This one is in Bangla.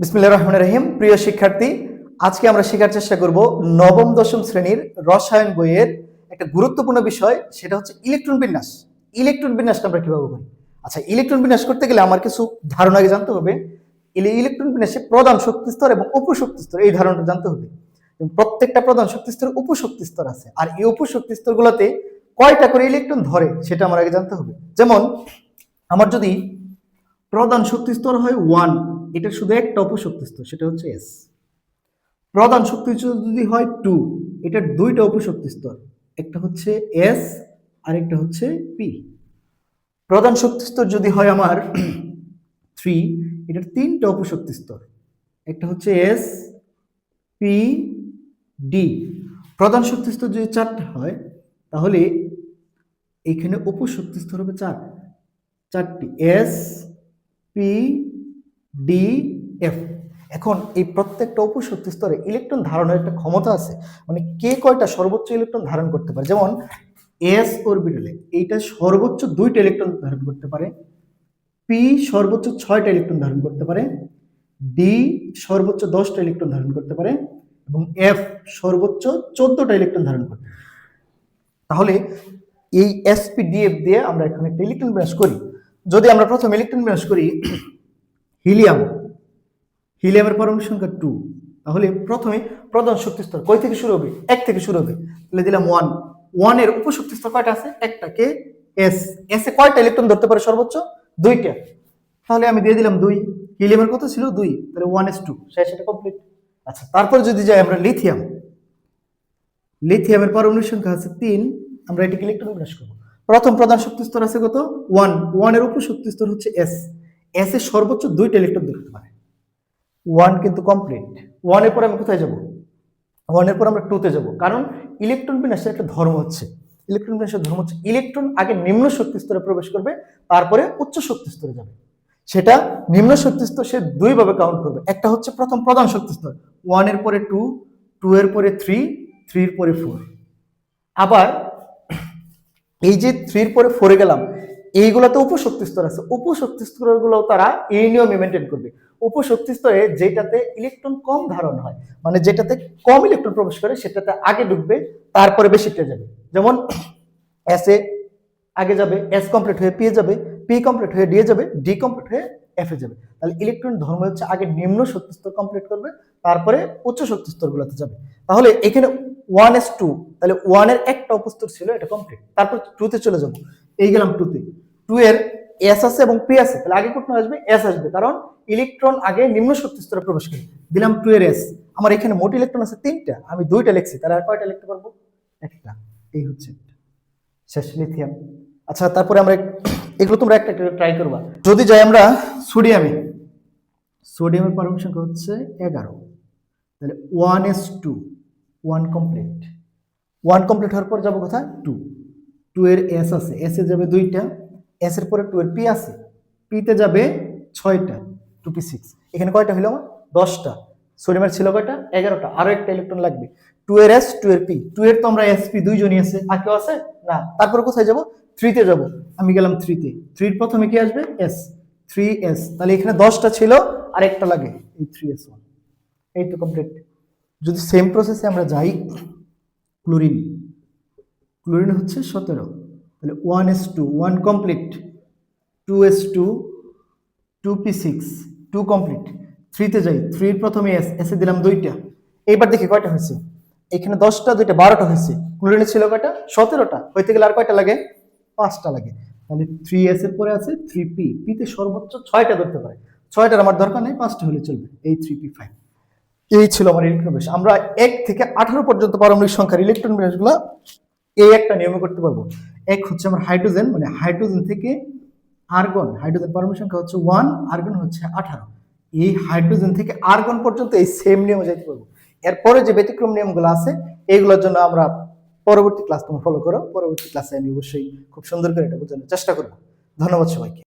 বিসমিল্লাহির রহমানির রহিম। প্রিয় শিক্ষার্থী, আজকে আমরা শেখার চেষ্টা করব নবম দশম শ্রেণীর রসায়ন বইয়ের একটা গুরুত্বপূর্ণ বিষয়, সেটা হচ্ছে ইলেকট্রন বিন্যাস। ইলেকট্রন বিন্যাসটা আমরা কিভাবে করি? আচ্ছা, ইলেকট্রন বিন্যাস করতে গেলে আমার কিছু ধারণা আগে জানতে হবে। ইলেকট্রন বিন্যাসে প্রধান শক্তি স্তর এবং উপশক্তি স্তর, এই ধারণাটা জানতে হবে। প্রত্যেকটা প্রধান শক্তি স্তর উপশক্তি স্তর আছে, আর এই উপশক্তি স্তরগুলোতে কয়টা করে ইলেকট্রন ধরে সেটা আমার আগে জানতে হবে। যেমন আমার যদি প্রধান শক্তি স্তর হয় 1, এটা শুধু একটা উপশক্তি স্তর, সেটা হচ্ছে এস। প্রধান শক্তি স্তর যদি হয় 2, এটার দুইটা উপশক্তি স্তর, একটা হচ্ছে এস আর একটা হচ্ছে পি। প্রধান শক্তি স্তর যদি হয় আমার 3, এটার তিনটা উপশক্তি স্তর, একটা হচ্ছে এস, পি, ডি। প্রধান শক্তি স্তর যদি 4টা হয়, তাহলে এখানে উপশক্তি স্তর হবে 4টি, এস, পি, ডি, এফ। এখন এই প্রত্যেকটা উপশক্তি স্তরে ইলেকট্রন ধারণের একটা ক্ষমতা আছে, মানে কে কয়টা সর্বোচ্চ ইলেকট্রন ধারণ করতে পারে। যেমন এস অরবিটালে এইটা সর্বোচ্চ 2টা ইলেকট্রন ধারণ করতে পারে, পি সর্বোচ্চ 6টা ইলেকট্রন ধারণ করতে পারে, ডি সর্বোচ্চ 10টা ইলেকট্রন ধারণ করতে পারে, এবং এফ সর্বোচ্চ 14টা ইলেকট্রন ধারণ করতে পারে। তাহলে এই এসপিডিএফ দিয়ে আমরা এখানে একটা ইলেকট্রন বিন্যাস করি। যদি আমরা প্রথম ইলেকট্রন বিন্যাস করি হিলিয়ামের পরমাণু সংখ্যা 2, তাহলে প্রথমে প্রধান শক্তি স্তর কয় থেকে শুরু হবে? 1 থেকে শুরু হবে। তাহলে দিলাম 1 এর উপশক্তি স্তর কয়টা আছে? একটা। কে? এস। এস এ কয়টা ইলেকট্রন ধরতে পারে সর্বোচ্চ? 2টা। তাহলে আমি দিয়ে দিলাম 2। হিলিয়ামের কত ছিল? 2। তাহলে 1s2, সেটা কমপ্লিট। আচ্ছা, তারপর যদি যাই আমরা লিথিয়ামের পরমাণু সংখ্যা আছে 3, আমরা এটাকে ইলেকট্রন বিন্যাস করব। প্রথম প্রধান শক্তি স্তর আছে কত? 1 এর উপশক্তি স্তর হচ্ছে এস। এস এর সর্বোচ্চ 2টা ইলেকট্রন ধরতে পারে। 1 কিন্তু কমপ্লিট। 1 এর পর আমি কোথায় যাব? 1 এর পর আমরা 2 তে যাব, কারণ ইলেকট্রন বিন্যাসের একটা ধর্ম হচ্ছে, ইলেকট্রন আগে নিম্ন শক্তি স্তরে প্রবেশ করবে, তারপরে উচ্চ শক্তি স্তরে যাবে। সেটা নিম্ন শক্তি স্তর সে দুই ভাবে কাউন্ট করবে। একটা হচ্ছে প্রথম প্রধান শক্তি স্তর, 1 এর পরে 2, 2 এর পরে 3, 3 এর পরে 4। আবার এই যে 3 এর পরে 4 এ গেলাম, এইগুলোতে উপশক্তি স্তর আছে, উপশক্তি স্তরগুলো তারা এই নিয়মে মেনটেন করবে। উপশক্তি স্তরে যেটাতে ইলেকট্রন কম ধারণ হয়, মানে যেটাতে কম ইলেকট্রন প্রবেশ করে, সেটাতে আগে ঢুকবে, তারপরে বেশিটা যাবে। যেমন এস এ আগে যাবে, এস কমপ্লিট হয়ে পি যাবে, পি কমপ্লিট হয়ে ডি যাবে, ডি কমপ্লিট হয়ে এফ এ যাবে। তাহলে ইলেকট্রন ধর্ম হচ্ছে আগে নিম্ন শক্তি স্তর কমপ্লিট করবে, তারপরে উচ্চ শক্তি স্তরগুলোতে যাবে। তাহলে এখানে 1s2, তাহলে 1 এর একটা উপস্তর ছিল, এটা কমপ্লিট। তারপর 2 তে চলে যাব, এই গেলাম 2 তে। 2 এর এস আছে এবং পি আছে, তাহলে আগে কোনটা আসবে? এস আসবে, কারণ ইলেকট্রন আগে নিম্ন শক্তি স্তরে প্রবেশ করে। দিলাম 2 এর এস। আমার এখানে মোট ইলেকট্রন আছে 3টা, আমি 2টা লিখছি, তাহলে আর কয়টা লিখতে পারবো? একটা। এই হচ্ছে শেষ লিথিয়াম। আচ্ছা, তারপরে আমরা এগুলো তোমরা একটা ট্রাই করবা। যদি যাই আমরা সোডিয়ামের পরমাণু সংখ্যা হচ্ছে 11, তাহলে 1s2, 1 কমপ্লিট। 1 কমপ্লিট হওয়ার পর যাবো কোথায়? 2 এর এস আছে, এস এ যাবে 2টা, এস এর পরে 2 এর পি আছে, পি তে যাবে 6টা, 2p6। এখানে কয়টা হলো আমার? 10টা। সোডিয়ামের ছিল কয়টা? 11টা। আরো একটা ইলেকট্রন লাগবে। 2 এর এস, 2 এর পি। 2 এর তো আমরা sp দুইজনই আছে, আর কেউ আছে না। তারপরে কোথায় যাব? 3 তে যাব। আমি গেলাম 3 তে। 3 এর প্রথমে কি আসবে? s, 3s। তাহলে এখানে 10টা ছিল, আর একটা লাগে, এই 3s1। এই তো কমপ্লিট। যদি সেম প্রসেসে আমরা যাই ক্লোরিন হচ্ছে 17, তাহলে 1s2, 1 complete, 2s2, 2p6, 2 complete. 3 তে যাই, 3 এর প্রথমে এস, এসে দিলাম 2টা। এইবার দেখি কয়টা হয়েছে। এখানে 10টা, 2টা, 12টা হয়েছে। ক্লোরিনে ছিল কয়টা? 17টা। হইতে গেলে আর কয়টা লাগে? 5টা লাগে। তাহলে 3s এর পরে আছে 3p, p তে সর্বোচ্চ 6টা ধরতে পারে। 6টার আমার দরকার নেই, 5টা হলে চলবে। এই 3p5। এই ছিল আমার ইলেকট্রন বিন্যাস। আমরা 1 থেকে 18 পর্যন্ত পারমাণবিক সংখ্যার ইলেকট্রন বিন্যাসগুলো এই একটা নিয়মে করতে পারবো। 1 হচ্ছে আমার হাইড্রোজেন, মানে হাইড্রোজেন থেকে আর্গন, হাইড্রোজেন পরমাণু সংখ্যা হচ্ছে 1, আর্গন হচ্ছে 18। এই হাইড্রোজেন থেকে আর্গন পর্যন্ত এই সেম নিয়মে যেতে পারবো। এরপরে যে ব্যতিক্রম নিয়মগুলো আছে, এইগুলোর জন্য আমরা পরবর্তী ক্লাস তোমরা ফলো করো। পরবর্তী ক্লাসে আমি অবশ্যই খুব সুন্দর করে এটা বোঝানোর চেষ্টা করবো। ধন্যবাদ সবাইকে।